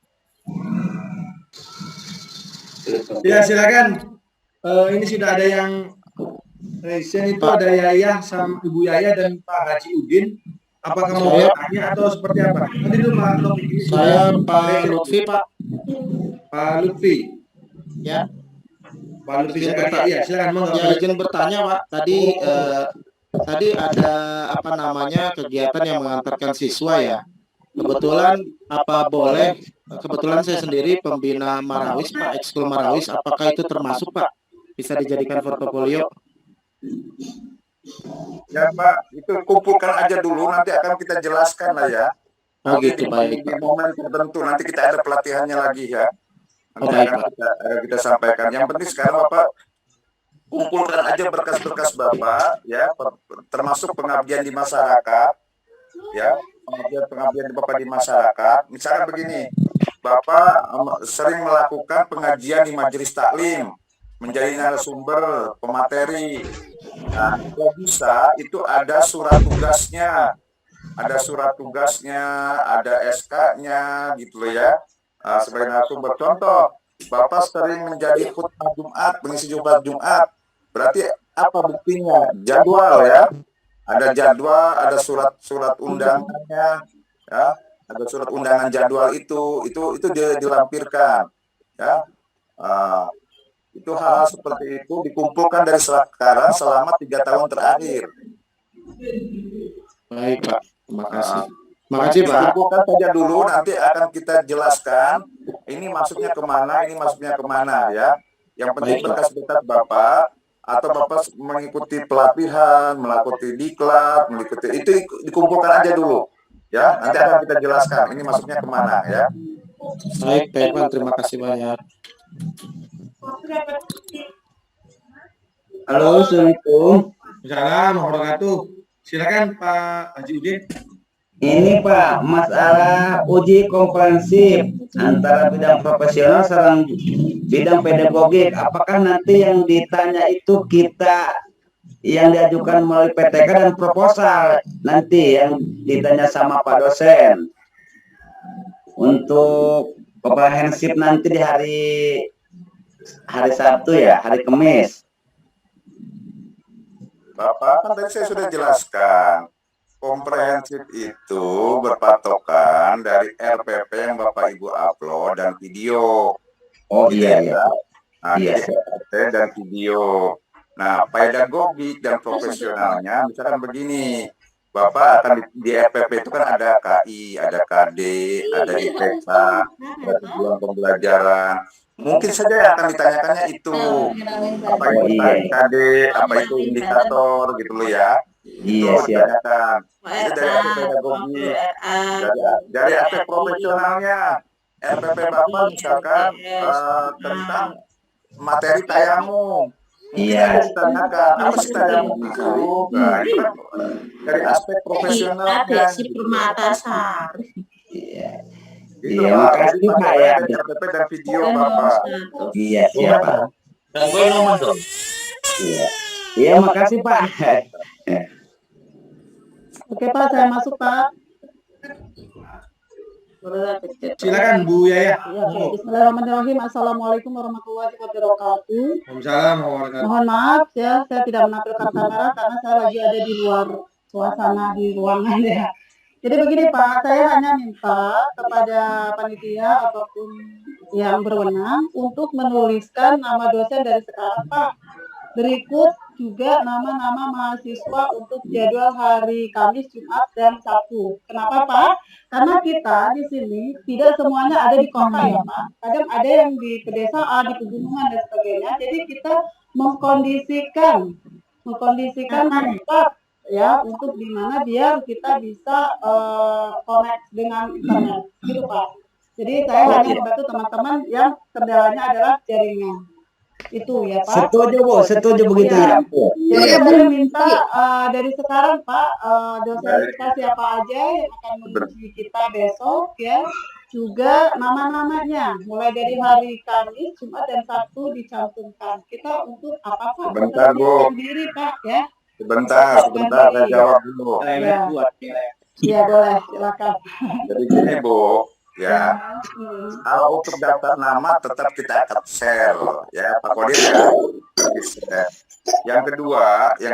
S1: Ya silakan. Ini sudah ada yang resen itu ada Yayah sama Ibu Yayah dan Pak Haji Udin. Apakah mau bertanya atau seperti apa? Nanti dulu Pak Lutfi.
S7: Saya Pak Lutfi Pak.
S1: Pak Lutfi.
S7: Ya.
S1: Pak Lutfi silakan. Iya silakan.
S7: Ya izin bertanya Pak. Tadi ada kegiatan yang mengantarkan siswa ya. Kebetulan saya sendiri pembina Marawis Pak, ekskul Marawis, apakah itu termasuk Pak? Bisa dijadikan portofolio?
S8: Ya Pak, itu kumpulkan aja dulu, nanti akan kita jelaskan lah ya.
S7: Oh gitu, baik
S8: Di
S7: Pak.
S8: momen tertentu, nanti kita ada pelatihannya lagi ya. Nanti
S7: baik,
S8: akan kita sampaikan. Yang penting sekarang Bapak kumpulkan aja berkas-berkas Bapak ya, termasuk pengabdian di masyarakat ya, pengabdian Bapak di masyarakat. Misalkan begini, Bapak sering melakukan pengajian di majelis taklim, menjadi narasumber, pemateri. Nah, kalau bisa itu ada surat tugasnya, ada SK-nya gitu loh ya, sebagai narasumber. Contoh, Bapak sering menjadi khutbah Jumat, mengisi khutbah Jumat. Berarti apa buktinya? Jadwal ya. Ada jadwal, ada surat undangannya, ya. Ada surat undangan jadwal itu dilampirkan, ya. Itu hal-hal seperti itu dikumpulkan dari sekarang selama 3 tahun terakhir.
S1: Baik Pak, terima kasih. Makasih Pak.
S8: Kumpulkan saja dulu, nanti akan kita jelaskan ini masuknya kemana, ini masuknya kemana ya. Yang penting berkas-berkas Bapak atau Bapak mengikuti pelatihan, melakukan diklat, mengikuti itu dikumpulkan aja dulu. Ya, nanti akan kita jelaskan ini masuknya kemana ya.
S1: Baik, Pak, terima kasih banyak.
S10: Halo, Assalamualaikum.
S1: Assalamualaikum warahmatullahi wabarakatuh. Silakan Pak Haji Udin.
S10: Ini Pak, masalah uji komprehensif antara bidang profesional serang bidang pedagogik. Apakah nanti yang ditanya itu kita yang diajukan melalui PTK dan proposal nanti yang ditanya sama Pak dosen untuk komprehensif nanti di hari Sabtu ya, hari Kamis.
S8: Bapak kan tadi saya sudah jelaskan. Komprehensif itu berpatokan dari RPP yang Bapak Ibu upload dan video.
S10: Oh iya ya.
S8: Nah,
S10: Iya.
S8: RPP dan video. Nah, pedagogik dan profesionalnya misalkan begini. Bapak akan di RPP itu kan ada KI, ada KD, ada IPK, ada tujuan pembelajaran. Mungkin saja yang akan ditanyakannya itu apa itu KD, apa itu indikator gitu loh ya.
S10: Iya,
S8: Itu
S10: siap.
S8: ditanyakan. Itu dari aspek pedagogik, dari aspek profesionalnya. RPP Bapak misalkan tentang materi tayamum. Mungkin
S10: Iya.
S8: ada ditanyakan apa sih tayamum itu? Nah, itu kan dari aspek profesionalnya.
S10: Iya.
S8: Gitu,
S10: Iya,
S8: Pak.
S10: makasih Pak ya.
S8: Dari RPP dan video Bapak.
S10: Iya, siap Pak. Iya. Iya, makasih Pak.
S9: Oke Pak, saya masuk Pak.
S1: Silakan Bu Yaya.
S9: Ya, oke. Bismillahirrahmanirrahim. Assalamualaikum warahmatullahi wabarakatuh.
S1: Waalaikumsalam warahmatullahi wabarakatuh.
S9: Mohon maaf ya, saya tidak menampilkan kamera karena saya lagi ada di luar suasana di ruangan ya. Jadi begini Pak, saya hanya minta kepada panitia ataupun yang berwenang untuk menuliskan nama dosen dari sekarang Pak. Berikut juga nama-nama mahasiswa untuk jadwal hari Kamis, Jumat, dan Sabtu. Kenapa Pak? Karena kita di sini tidak semuanya ada di kota ya Pak. Kadang ada yang di pedesaan, di pegunungan dan sebagainya. Jadi kita mengkondisikan tempat ya untuk di mana biar kita bisa connect dengan internet gitu Pak. Jadi saya hanya membantu teman-teman yang kendalanya adalah jaringan. Itu ya Pak.
S10: Setuju Bu, setuju begitu ya.
S9: Jadi saya minta dari sekarang Pak, dosen kita siapa aja yang akan menguji kita besok ya, juga nama-namanya mulai dari hari Kamis, Jumat dan Sabtu dicantumkan. Kita untuk apa Pak?
S8: Sebentar, Bu.
S9: Sendiri Pak ya.
S8: Sebentar, saya jawab dulu.
S9: Ya boleh, silakan.
S8: Jadi gini Bu, ya. Kalau untuk daftar nama tetap kita akan share ya Pak Kodir ya. Yang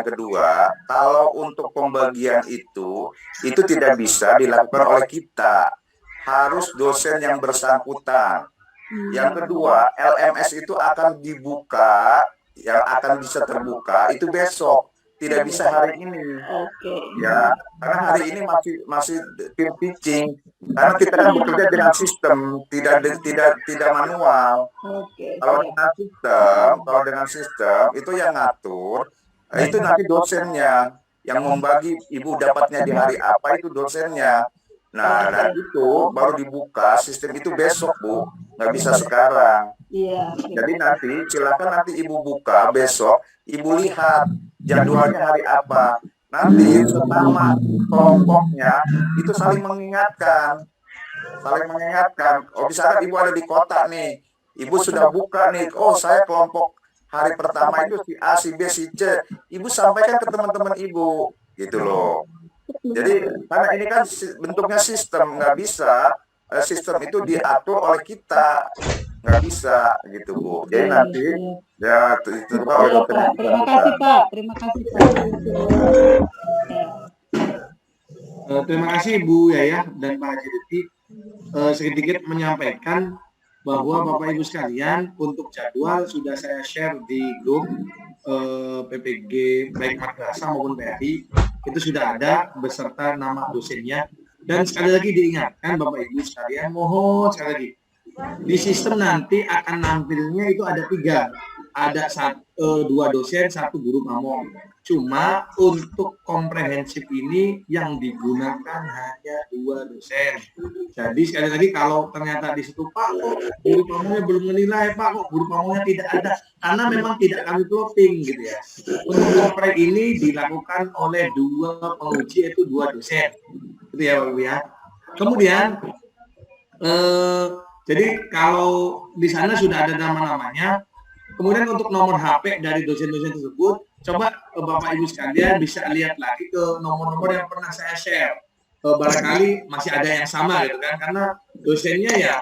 S8: kedua, kalau untuk pembagian itu tidak bisa dilakukan oleh kita. Harus dosen yang bersangkutan. Yang kedua, LMS itu akan dibuka, yang akan bisa terbuka itu besok. Tidak bisa hari ini. Ya, karena hari ini masih peer teaching. Karena kita kan bekerja dengan sistem, tidak manual. Kalau dengan sistem itu yang ngatur, itu nanti dosennya yang membagi. Ibu dapatnya di hari apa itu dosennya. Nah itu baru dibuka sistem itu besok Bu, nggak bisa sekarang.
S9: Iya.
S8: Jadi silakan nanti Ibu buka besok, Ibu lihat jadwalnya hari apa. Nanti sesama kelompoknya itu saling mengingatkan. Oh misalkan Ibu ada di kota nih, Ibu sudah buka nih. Oh saya kelompok hari pertama itu si A, si B, si C. Ibu sampaikan ke teman-teman Ibu, gitu loh. Jadi karena ini kan bentuknya sistem, nggak bisa sistem itu diatur oleh kita, nggak bisa gitu Bu. Jadi nanti ya itu oleh dokter.
S9: Terima kasih Pak, terima kasih Pak.
S1: Terima kasih Bu Yaya dan Pak Haji Lutfi. Sedikit menyampaikan bahwa Bapak Ibu sekalian untuk jadwal sudah saya share di grup PPG baik madrasah maupun PRI, itu sudah ada beserta nama dosennya. Dan sekali lagi diingatkan Bapak Ibu sekalian, mohon sekali lagi, di sistem nanti akan nampilnya itu ada 3, ada 2 dosen, 1 guru pamong. Cuma untuk komprehensif ini yang digunakan hanya 2 dosen. Jadi sekali lagi kalau ternyata di situ Pak kok guru pamongnya belum menilai, Pak kok guru pamongnya tidak ada, karena memang tidak kami plotting gitu ya. Untuk kompre ini dilakukan oleh 2 penguji, yaitu 2 dosen. Gitu ya Bapak Ibu ya. Kemudian jadi kalau di sana sudah ada nama-namanya. Kemudian untuk nomor HP dari dosen-dosen tersebut, coba Bapak Ibu sekalian bisa lihat lagi ke nomor-nomor yang pernah saya share. Barangkali masih ada yang sama gitu kan, karena dosennya ya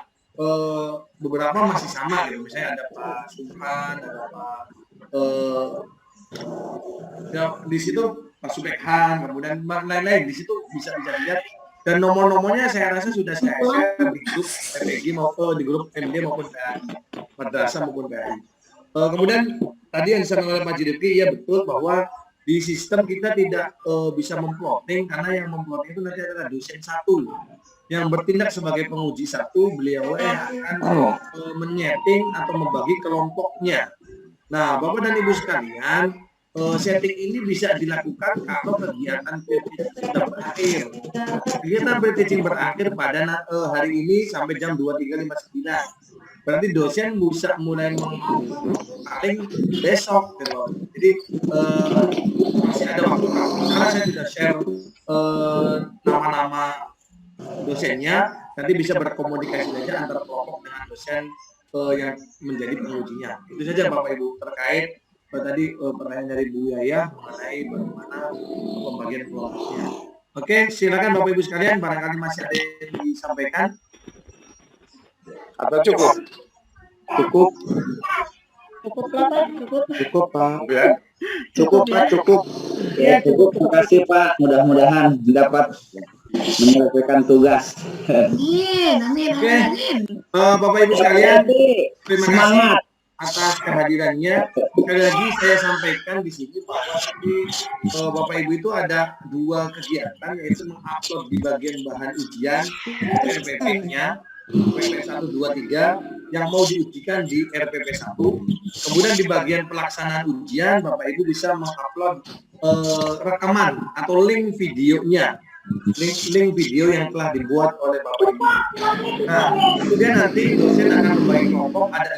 S1: beberapa masih sama gitu. Misalnya ada Pak Supran, ada Pak ya, di situ Pak Supekhan, kemudian lain-lain di situ bisa dilihat. Dan nomor-nomornya saya rasa sudah saya share di grup PPG maupun di grup MD maupun madrasah maupun PRI. Kemudian tadi yang disampaikan oleh Pak Jiripki, ya betul bahwa di sistem kita tidak bisa memplotting, karena yang memplotting itu nanti adalah dosen 1 yang bertindak sebagai penguji 1, beliau akan menyeting atau membagi kelompoknya. Nah, Bapak dan Ibu sekalian, setting ini bisa dilakukan kalau kegiatan pre-teaching sudah berakhir. Kegiatan pre-teaching berakhir pada hari ini sampai jam 23.59. Berarti dosen bisa mulai paling besok gitu. Jadi masih ada waktu. Karena saya sudah share nama-nama dosennya, nanti bisa berkomunikasi saja antara kelompok dengan dosen yang menjadi pengujinya. Itu saja Bapak Ibu terkait tadi pertanyaan dari Bu Yaya mengenai bagaimana pembagian kelompoknya. Oke, silakan Bapak Ibu sekalian, barangkali masih ada yang disampaikan.
S8: Atau cukup?
S7: Cukup.
S9: Cukup lah Pak, cukup.
S7: Cukup Pak.
S8: Ya.
S7: Cukup Pak, cukup.
S10: Ya cukup, terima kasih Pak. Mudah-mudahan dapat menyelesaikan tugas.
S5: Amin, amin,
S1: Oke.
S5: amin.
S1: Bapak Ibu sekalian, terima kasih
S10: Semangat.
S1: atas kehadirannya. Sekali lagi saya sampaikan di sini bahwa Bapak Ibu itu ada 2 kegiatan, yaitu mengupload di bagian bahan ujian RPP-nya RPP 1, 2, 3 yang mau diujikan di RPP 1. Kemudian di bagian pelaksanaan ujian Bapak Ibu bisa mengupload rekaman atau link videonya, link video yang telah dibuat oleh Bapak Ibu. Nah, kemudian nanti dosen akan membagi kelompok, ada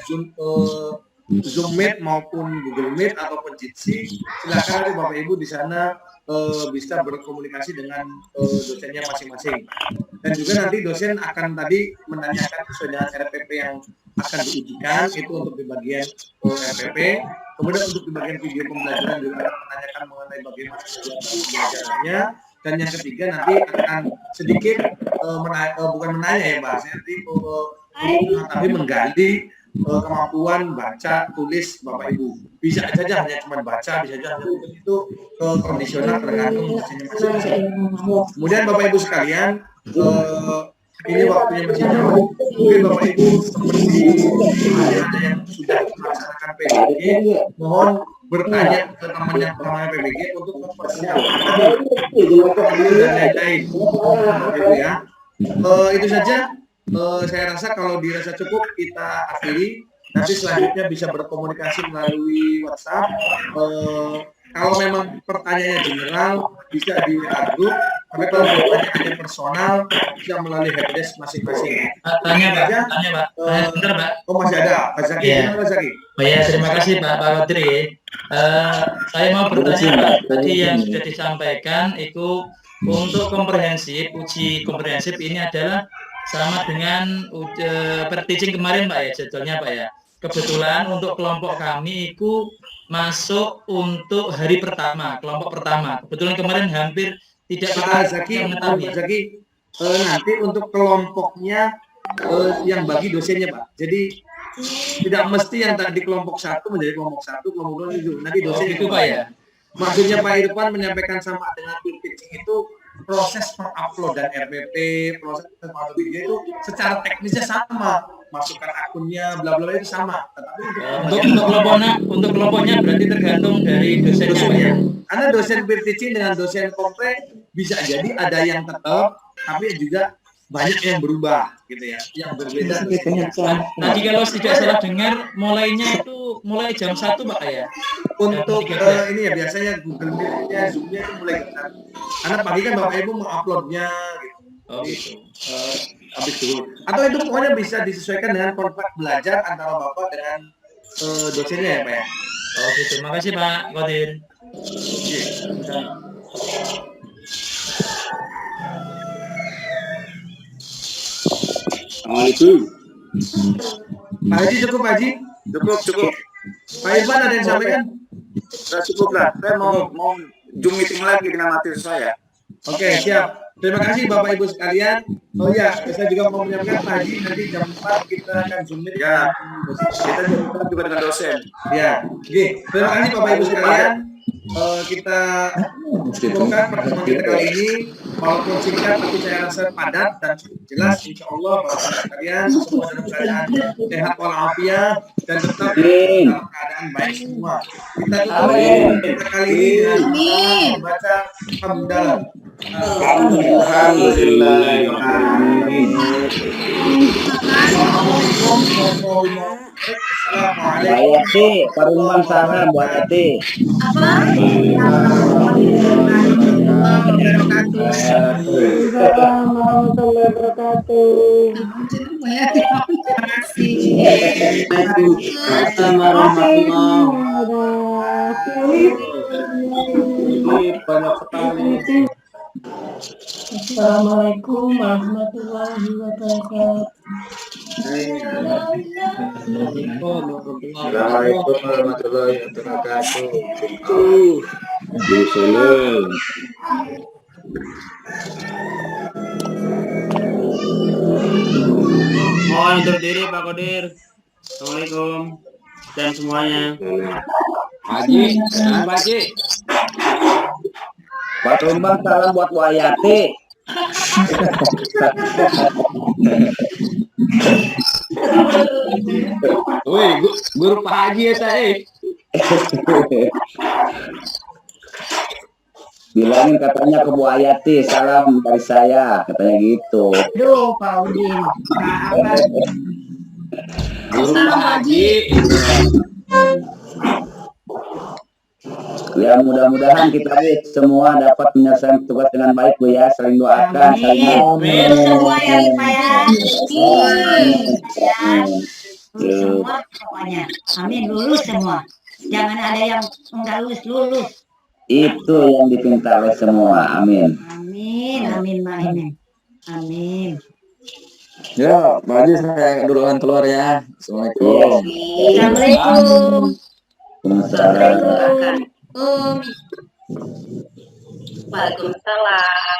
S1: Zoom Meet maupun Google Meet ataupun Jitsi. Silakan nanti Bapak Ibu di sana bisa berkomunikasi dengan dosennya masing-masing. Dan juga nanti dosen akan tadi menanyakan sesuai dengan RPP yang akan diujikan, itu untuk di bagian RPP. Kemudian untuk di bagian video pembelajaran juga akan menanyakan mengenai bagaimana pembelajarannya. Dan yang ketiga nanti akan sedikit bukan menanya ya Mbak, nanti tapi menggali kemampuan baca tulis Bapak Ibu. Bisa saja hanya cuma baca, bisa saja hanya itu kondisional tergantung dosennya masing-masing. Kemudian Bapak Ibu sekalian, ini waktunya masih jauh. Mungkin Bapak Ibu seperti ada yang sudah melaksanakan PBG, mohon bertanya ke teman yang pernah PBG untuk mempersiapkan dan lain-lain. Gitu ya. Itu saja. Saya rasa kalau dirasa cukup kita akhiri. Nanti selanjutnya bisa berkomunikasi melalui WhatsApp. Kalau memang pertanyaannya general bisa di WA group, tapi kalau pertanyaannya personal bisa melalui helpdesk masing-masing.
S11: Tanya Pak. Sebentar Pak.
S1: Oh masih ada, Pak Zaki.
S11: Ya.
S1: Pak Zaki.
S11: Oh ya, terima kasih Pak Wadri. Saya mau bertanya Pak, tadi yang sudah disampaikan itu untuk komprehensif, uji komprehensif ini adalah sama dengan pre-teaching kemarin Pak ya, jadwalnya Pak ya. Kebetulan untuk kelompok kami itu masuk untuk hari pertama, kelompok pertama. Kebetulan kemarin hampir tidak
S1: Pak Zaki, nanti untuk kelompoknya yang bagi dosennya Pak. Jadi tidak mesti yang tadi kelompok 1 menjadi kelompok 1, kelompok 2 itu. Nanti dosen
S11: itu Pak ya.
S1: Maksudnya Pak Irfan menyampaikan sama dengan pre-teaching itu proses penguploadan RPP, proses penguploadan video itu secara teknisnya sama. masukkan akunnya, bla bla itu sama. Tetapi
S11: Untuk kelompoknya berarti tergantung dari dosennya Pak ya.
S1: Karena dosen peer teaching dengan dosen kompre bisa jadi ada yang tetap, tapi juga banyak yang berubah gitu ya, yang berbeda.
S11: Tadi kalau tidak salah dengar mulainya itu mulai jam 1 Pak ya.
S1: Untuk ini ya biasanya Google Meet-nya, Zoom-nya itu mulai jam 1. Karena pagi kan Bapak Ibu menguploadnya gitu.
S11: Oh gitu.
S1: Habis dulu. Atau itu pokoknya bisa disesuaikan dengan kontrak belajar antara Bapak dengan dosennya ya Pak ya.
S11: Oh gitu. Makasih Pak Qadir.
S2: Assalamualaikum.
S1: Pak Haji cukup Pak Haji?
S8: Cukup.
S1: Pak Irfan ada yang sampaikan?
S8: Sudah cukup lah. Saya mau Zoom meeting lagi dengan mahasiswa saya.
S1: Oke, siap. Terima kasih Bapak Ibu sekalian. Oh ya, saya juga mau menyampaikan Pak Haji nanti jam 4 kita akan Zoom meeting.
S8: Ya. Kita juga dengan dosen.
S1: Ya, oke. Terima kasih Bapak Ibu sekalian. Kita cukupkan pertemuan kita kali ini, walaupun singkat tapi saya rasa padat dan cukup jelas. Insya Allah Bapak sekalian semua dalam keadaan sehat walafiat dan tetap dalam keadaan baik semua. Kita tutup kita kali ini dengan membaca hamdalah.
S10: Ayati, Parumban sana buat Ayati.
S9: Assalamualaikum warahmatullahi wabarakatuh.
S3: Assalamualaikum warahmatullahi wabarakatuh.
S2: Mohon undur diri Pak Qadir. Assalamualaikum dan semuanya.
S10: Haji,
S2: Pak Haji.
S10: Pak Tumbang salam buat Bu Ayati.
S2: Woi, guru Pak Haji ya saya.
S10: Bilangin katanya ke Bu Ayati, salam dari saya, katanya gitu.
S9: Aduh, Pak Udin.
S2: Guru Pak Haji.
S10: Ya mudah-mudahan kita semua dapat menyelesaikan tugas dengan baik Bu ya, saling doakan, saling
S2: Amin.
S9: Semua ya Pak ya.
S10: semua
S9: Pokoknya. Amin, lulus semua. Jangan ada yang enggak lulus.
S10: itu yang dipinta oleh semua, amin.
S9: Amin, amin. Amin.
S3: Ya, Pak Haji saya duluan keluar ya. Assalamualaikum.
S9: Assalamualaikum.
S10: Waalaikumsalam.
S9: Waalaikumsalam.